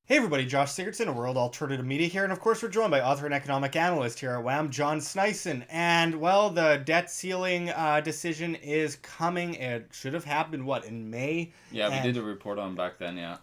Hey everybody, Josh Sigurdson, a World Alternative Media here, and of course we're joined by author and economic analyst here at WAM, John Sneisen. And well, the debt ceiling decision is coming. It should have happened, in May? Yeah, we did And a report on back then, yeah.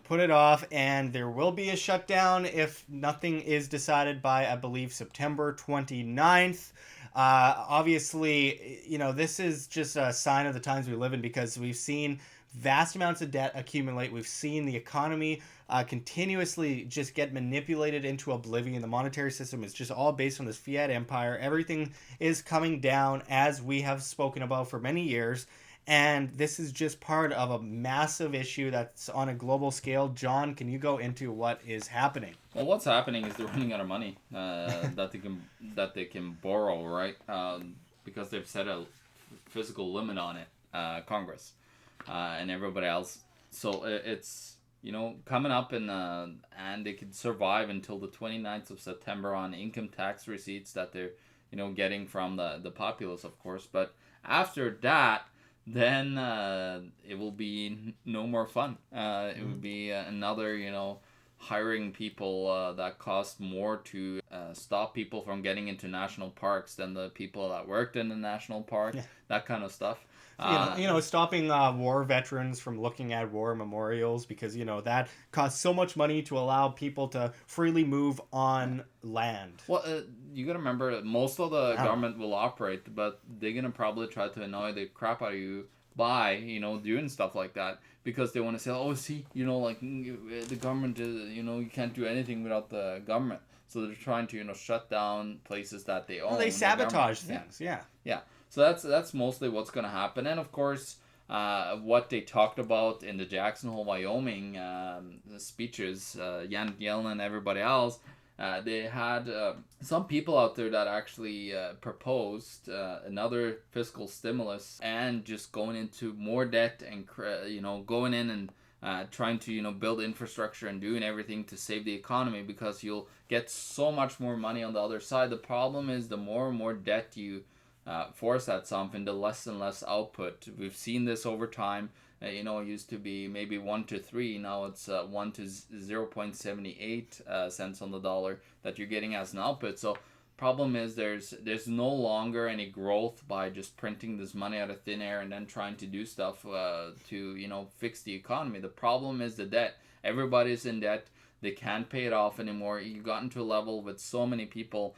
put it off, and there will be a shutdown if nothing is decided by, I believe, September 29th. Obviously, this is just a sign of the times we live in because we've seen vast amounts of debt accumulate. We've seen the economy continuously just get manipulated into oblivion. The monetary system is just all based on this fiat empire. Everything is coming down, as we have spoken about for many years. And this is just part of a massive issue that's on a global scale. John, can you go into what is happening? Well, what's happening is they're running out of money that they can borrow, right? Because they've set a physical limit on it, Congress, and everybody else. So it's coming up and they can survive until the 29th of September on income tax receipts that they're getting from the populace, of course. But after that, then it will be no more fun. It would be another, hiring people that cost more to stop people from getting into national parks than the people that worked in the national park, Yeah. that kind of stuff. Stopping war veterans from looking at war memorials because that costs so much money to allow people to freely move on land. Well, you gotta remember that most of the Wow. government will operate, but they're gonna probably try to annoy the crap out of you by doing stuff like that because they want to say, oh, see, the government is, you can't do anything without the government. So they're trying to shut down places that they own. Well, they the government. sabotage things. Yeah. Yeah. So that's mostly what's gonna happen, and of course. What they talked about in the Jackson Hole, Wyoming speeches, Yellen and everybody else, they had some people out there that actually proposed another fiscal stimulus and just going into more debt and going in and trying to build infrastructure and doing everything to save the economy because you'll get so much more money on the other side. The problem is the more and more debt you force at something, the less and less output. We've seen this over time. It used to be maybe 1 to 3. Now it's 1 to 0.78 cents on the dollar that you're getting as an output. So problem is there's no longer any growth by just printing this money out of thin air and then trying to do stuff to fix the economy. The problem is the debt. Everybody's in debt. They can't pay it off anymore. You've gotten to a level with so many people,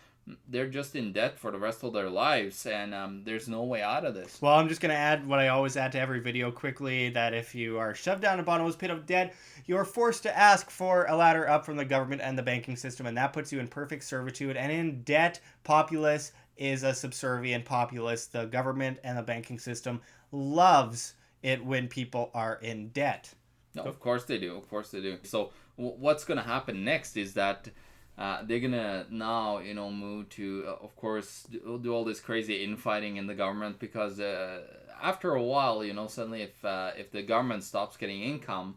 they're just in debt for the rest of their lives, and there's no way out of this. Well, I'm just going to add what I always add to every video quickly, that if you are shoved down a bottomless pit of debt, you're forced to ask for a ladder up from the government and the banking system, and that puts you in perfect servitude. And in debt, populace is a subservient populace. The government and the banking system loves it when people are in debt. No, of course they do. Of course they do. So what's going to happen next is that they're gonna now, move to, of course, do all this crazy infighting in the government because after a while, suddenly if the government stops getting income,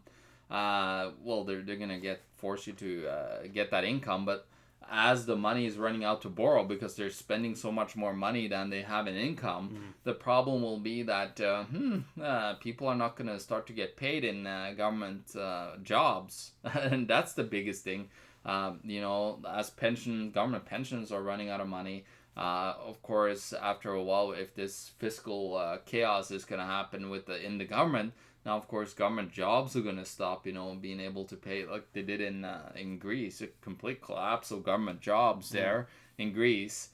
well, they're gonna force you to get that income, but as the money is running out to borrow because they're spending so much more money than they have in income, the problem will be that people are not going to start to get paid in government jobs, and that's the biggest thing. As government pensions are running out of money, of course, after a while, if this fiscal chaos is going to happen in the government, now of course government jobs are going to stop. Being able to pay like they did in Greece, a complete collapse of government jobs there in Greece.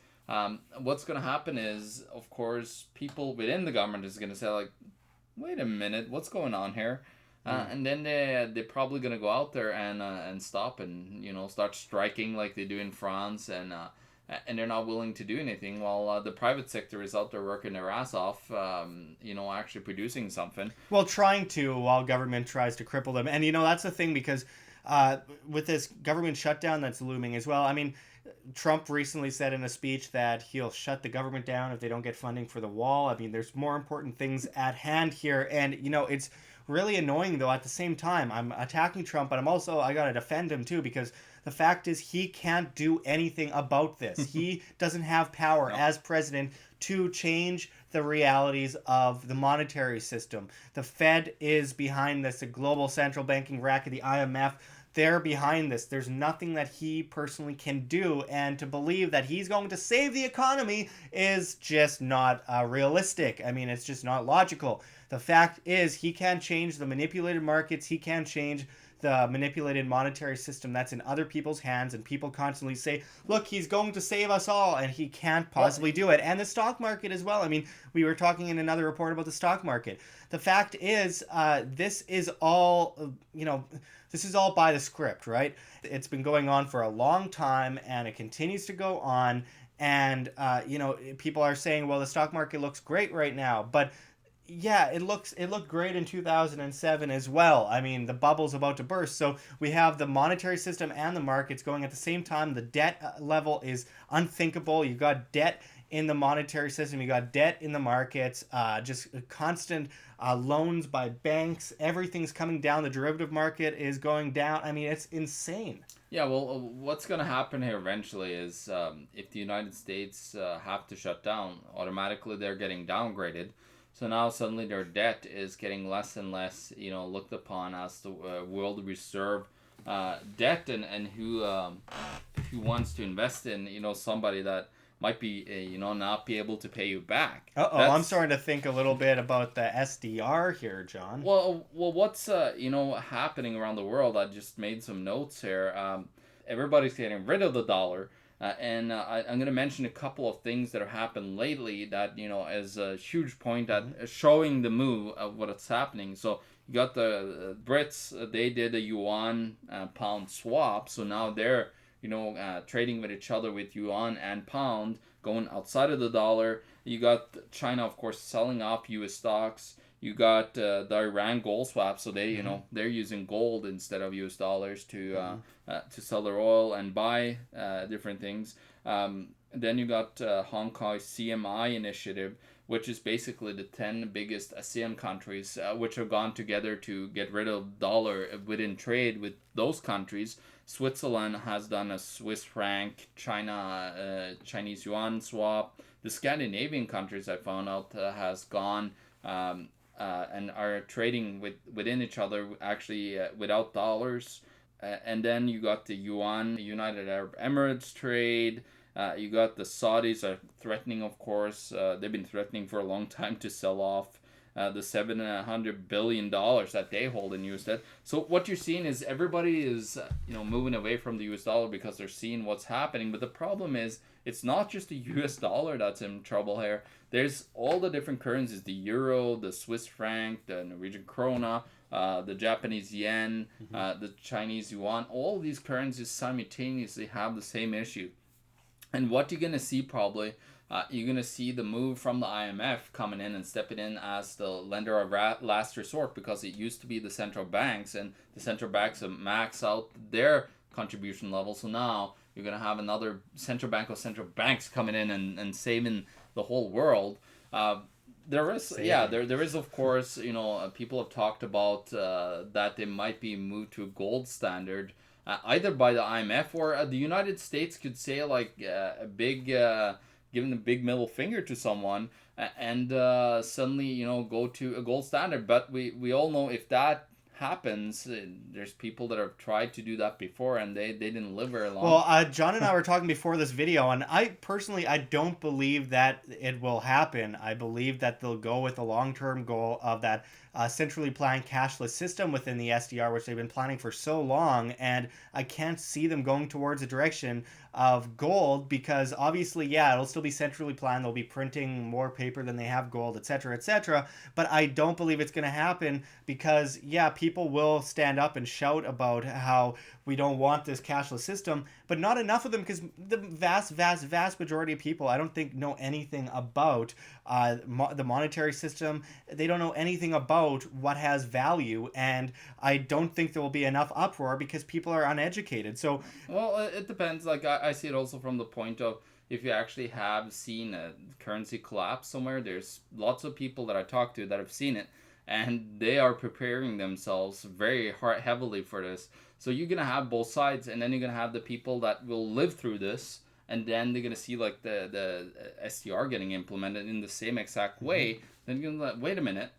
What's going to happen is, of course, people within the government is going to say like, wait a minute, what's going on here? And then they're probably gonna go out there and stop and start striking like they do in France, and they're not willing to do anything while the private sector is out there working their ass off, actually producing something. Well, trying to, while government tries to cripple them. And that's the thing, because with this government shutdown that's looming as well, I mean, Trump recently said in a speech that he'll shut the government down if they don't get funding for the wall. I mean, there's more important things at hand here. And, it's really annoying, though, at the same time. I'm attacking Trump, but I got to defend him, too, because the fact is he can't do anything about this. He doesn't have power as president to change the realities of the monetary system. The Fed is behind this, the global central banking racket, the IMF. they're behind this. There's nothing that he personally can do, and to believe that he's going to save the economy is just not realistic. I mean, it's just not logical. The fact is, he can change the manipulated markets. He can change the manipulated monetary system that's in other people's hands, and people constantly say, look, he's going to save us all, and he can't possibly do it. And the stock market as well. I mean, we were talking in another report about the stock market. The fact is, this is all, this is all by the script, right? It's been going on for a long time, and it continues to go on. And, people are saying, well, the stock market looks great right now. But yeah, it looked great in 2007 as well. I mean, the bubble's about to burst. So we have the monetary system and the markets going at the same time. The debt level is unthinkable. You've got debt in the monetary system. You got debt in the markets. Just constant loans by banks. Everything's coming down. The derivative market is going down. I mean, it's insane. Yeah, well, what's going to happen here eventually is if the United States have to shut down, automatically they're getting downgraded. So now suddenly their debt is getting less and less, looked upon as the world reserve debt, and who wants to invest in, somebody that might be, not be able to pay you back. I'm starting to think a little bit about the SDR here, John. Well, what's happening around the world? I just made some notes here. Everybody's getting rid of the dollar. And I'm going to mention a couple of things that have happened lately that, is a huge point at showing the move of what's happening. So you got the Brits, they did a yuan pound swap. So now they're, trading with each other with yuan and pound going outside of the dollar. You got China, of course, selling off U.S. stocks. You got the Iran gold swap, so they, they're using gold instead of U.S. dollars to sell their oil and buy different things. Then you got Hong Kong's CMI initiative, which is basically the 10 biggest ASEAN countries, which have gone together to get rid of dollar within trade with those countries. Switzerland has done a Swiss franc, Chinese yuan swap. The Scandinavian countries, I found out, has gone and are trading within each other actually without dollars. And then you got the yuan, United Arab Emirates trade. You got the Saudis are threatening, of course. They've been threatening for a long time to sell off the $700 billion that they hold in US debt. So what you're seeing is everybody is moving away from the US dollar because they're seeing what's happening. But the problem is it's not just the US dollar that's in trouble here. There's all the different currencies: the euro, the Swiss franc, the Norwegian krona, the Japanese yen, the Chinese yuan. All these currencies simultaneously have the same issue. And what you're going to see probably, you're going to see the move from the IMF coming in and stepping in as the lender of last resort, because it used to be the central banks, and the central banks have maxed out their contribution level. So now you're going to have another central bank of central banks coming in and saving the whole world. There is of course, people have talked about that they might be moved to a gold standard. Either by the IMF or the United States could say like a big, giving a big middle finger to someone and suddenly, go to a gold standard. But we all know if that happens, there's people that have tried to do that before and they didn't live very long. Well, John and I were talking before this video, and I don't believe that it will happen. I believe that they'll go with the long-term goal of that centrally planned cashless system within the SDR, which they've been planning for so long, and I can't see them going towards a direction of gold because obviously, yeah, it'll still be centrally planned. They'll be printing more paper than they have gold, etc., etc. But I don't believe it's going to happen because, yeah, people will stand up and shout about how we don't want this cashless system, but not enough of them, because the vast majority of people, I don't think, know anything about the monetary system. They don't know anything about what has value, and I don't think there will be enough uproar because people are uneducated. So, well, it depends. Like I see it also from the point of, if you actually have seen a currency collapse somewhere, there's lots of people that I talk to that have seen it, and they are preparing themselves very heavily for this. So you're going to have both sides, and then you're going to have the people that will live through this, and then they're going to see like the SDR getting implemented in the same exact way. Then you're going to be like, wait a minute,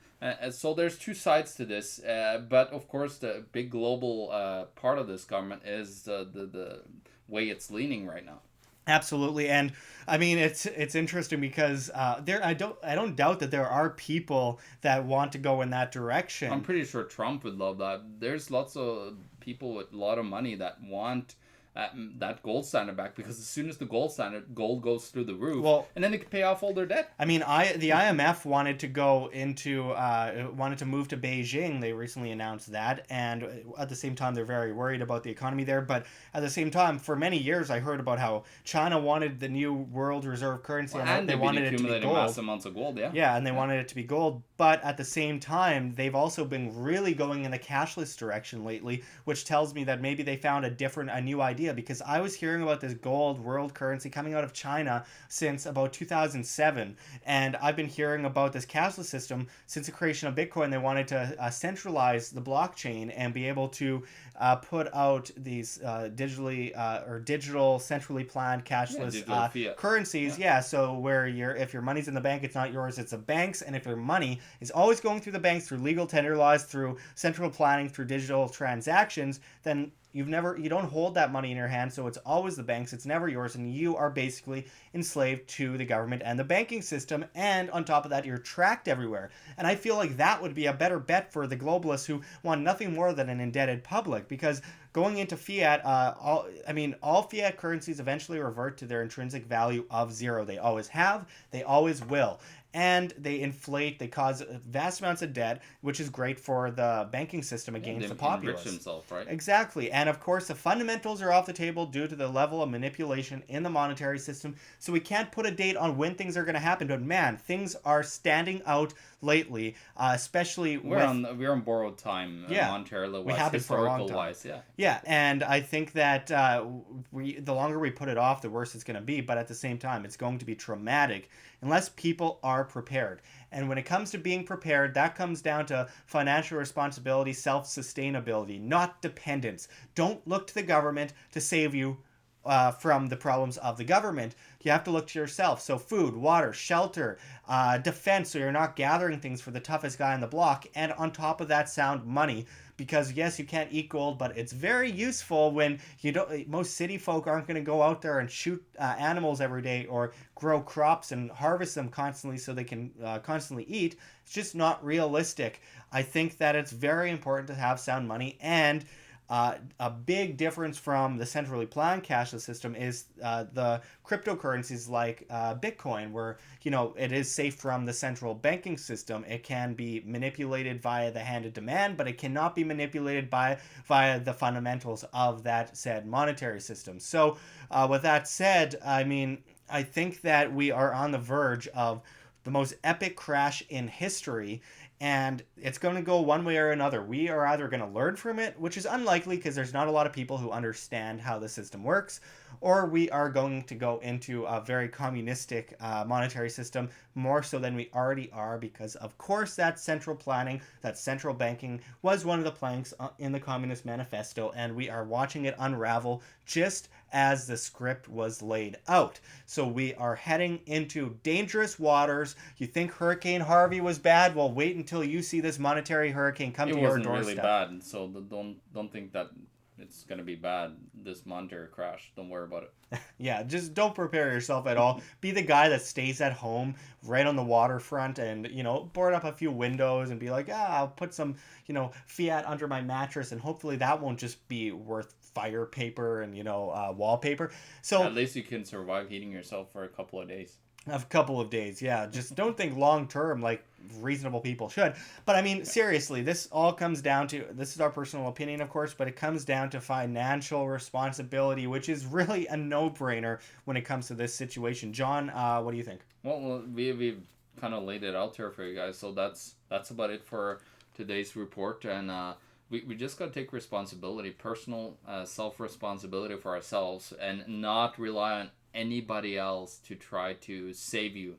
So there's two sides to this, but of course the big global part of this government is the way it's leaning right now. Absolutely, and I mean it's interesting because I don't doubt that there are people that want to go in that I'm direction. pretty sure Trump would love that. There's lots of people with a lot of money that want that gold standard back, because as soon as the gold goes through the roof, Well, and then they can pay off all their debt. I mean, the IMF wanted to go into wanted to move to Beijing. They recently announced that, and at the same time, they're very worried about the economy there. But at the same time, for many years, I heard about how China wanted the new world reserve currency, Well, and and they they've been wanted it to be accumulating mass gold. amounts of gold. Yeah. Yeah, and they wanted it to be gold. But at the same time, they've also been really going in the cashless direction lately, which tells me that maybe they found a new idea. Because I was hearing about this gold world currency coming out of China since about 2007, and I've been hearing about this cashless system since the creation of Bitcoin. They wanted to centralize the blockchain and be able to put out these digital centrally planned Yeah, cashless digital fiat. currencies. Yeah. Yeah, so where if your money's in the bank, it's not yours, it's a bank's, and if your money is always going through the banks, through legal tender laws, through central planning, through digital transactions, then you don't hold that money in your hand, so it's always the banks, it's never yours, and you are basically enslaved to the government and the banking system, and on top of that, you're tracked everywhere. And I feel like that would be a better bet for the globalists who want nothing more than an indebted public, because going into fiat, all fiat currencies eventually revert to their intrinsic value of zero. They always have, they always will. And they inflate, they cause vast amounts of debt, which is great for the banking system Yeah, against they the enrich populace. himself, right? Exactly. And of course, the fundamentals are off the table due to the level of manipulation in the monetary system. So we can't put a date on when things are going to happen. But man, things are standing out lately, especially with. We're on borrowed time, Yeah, monetarily we wise, have been for a long historical time. wise. Yeah. Yeah, and I think that the longer we put it off, the worse it's going to be. But at the same time, it's going to be traumatic unless people are prepared. And when it comes to being prepared, that comes down to financial responsibility, self sustainability, not dependence. Don't look to the government to save you from the problems of the government. You have to look to yourself. So, food, water, shelter, defense, so you're not gathering things for the toughest guy on the block. And on top of that, sound money. Because yes, you can't eat gold, but it's very useful when you don't. Most city folk aren't going to go out there and shoot animals every day or grow crops and harvest them constantly so they can constantly eat. It's just not realistic. I think that it's very important to have sound money, and a big difference from the centrally planned cashless system is the cryptocurrencies like Bitcoin, where it is safe from the central banking system. It can be manipulated via the hand of demand, but it cannot be manipulated via the fundamentals of that said monetary system. So, with that said, I mean, I think that we are on the verge of the most epic crash in history, and it's going to go one way or another. We are either going to learn from it, which is unlikely because there's not a lot of people who understand how the system works, or we are going to go into a very communistic monetary system, more so than we already are, because of course that central planning, that central banking was one of the planks in the Communist Manifesto, and we are watching it unravel just as the script was laid out. So we are heading into dangerous waters. You think Hurricane Harvey was bad? Well, wait until you see this monetary hurricane come It to your wasn't really doorstep. bad, so don't think that it's gonna be bad. This monetary crash. Don't worry about it. Yeah, just don't prepare yourself at all. Be the guy that stays at home right on the waterfront and, board up a few windows and be like, I'll put some, fiat under my mattress, and hopefully that won't just be worth fire paper and, wallpaper. So At least you can survive heating yourself for a couple of days. a couple of days, yeah. Just don't think long term like reasonable people should. But I mean, seriously, this all comes down to, this is our personal opinion, of course, but it comes down to financial responsibility, which is really a no brainer when it comes to this situation. John, what do you think? Well, we've kind of laid it out there for you guys, so that's about it for today's report, and we just got to take responsibility, personal self responsibility for ourselves, and not rely on anybody else to try to save you.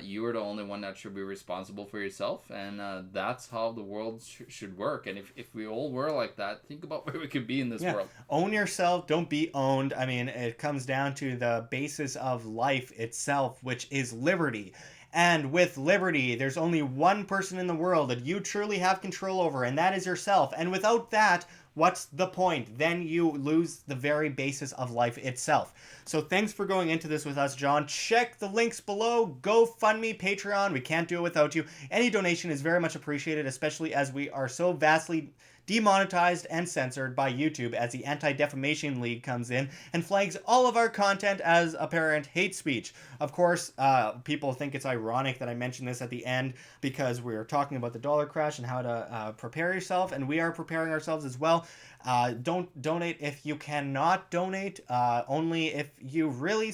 You are the only one that should be responsible for yourself, and that's how the world should work. And if we all were like that, think about where we could be in this world. Own yourself, don't be owned. I mean, it comes down to the basis of life itself, which is liberty. And with liberty, there's only one person in the world that you truly have control over, and that is yourself. And without that, what's the point? Then you lose the very basis of life itself. So thanks for going into this with us, John. Check the links below. GoFundMe, Patreon. We can't do it without you. Any donation is very much appreciated, especially as we are so vastly demonetized and censored by YouTube as the Anti-Defamation League comes in and flags all of our content as apparent hate speech. Of course, people think it's ironic that I mentioned this at the end because we're talking about the dollar crash and how to prepare yourself, and we are preparing ourselves as well. Don't donate if you cannot donate. Only if you really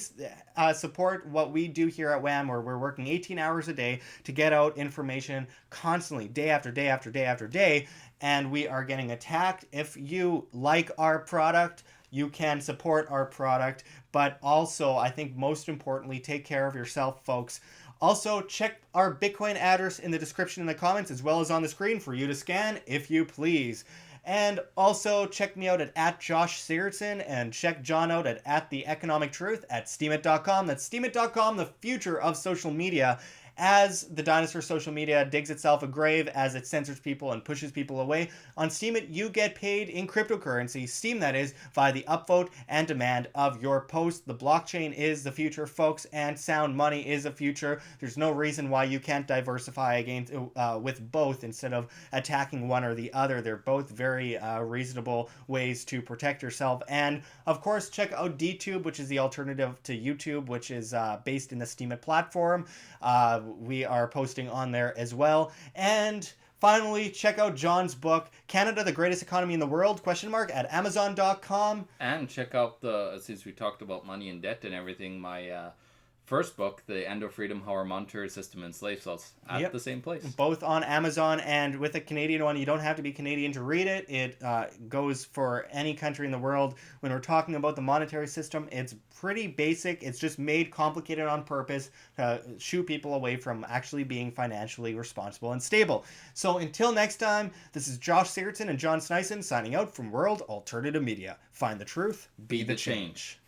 support what we do here at WHAM, where we're working 18 hours a day to get out information constantly, day after day after day after day, and we are getting attacked. If you like our product, you can support our product, but also, I think most importantly, take care of yourself, folks. Also, check our Bitcoin address in the description in the comments, as well as on the screen for you to scan, if you please. And also, check me out at Josh Sigurdson, and check John out at The Economic Truth at steemit.com. That's steemit.com, the future of social media. As the dinosaur social media digs itself a grave as it censors people and pushes people away, on Steemit you get paid in cryptocurrency, Steem that is, via the upvote and demand of your post. The blockchain is the future, folks, and sound money is the future. There's no reason why you can't diversify against with both instead of attacking one or the other. They're both very reasonable ways to protect yourself. And of course, check out DTube, which is the alternative to YouTube, which is based in the Steemit platform. We are posting on there as well. And finally, check out John's book, Canada, the Greatest Economy in the World, ? At Amazon.com. And check out since we talked about money and debt and everything, my first book, The End of Freedom, How Our Monetary System Enslaves Us, at the same place. Both on Amazon, and with a Canadian one, you don't have to be Canadian to read it. It goes for any country in the world. When we're talking about the monetary system, it's pretty basic. It's just made complicated on purpose to shoo people away from actually being financially responsible and stable. So until next time, this is Josh Sigurdson and John Sneisen signing out from World Alternative Media. Find the truth, be the change.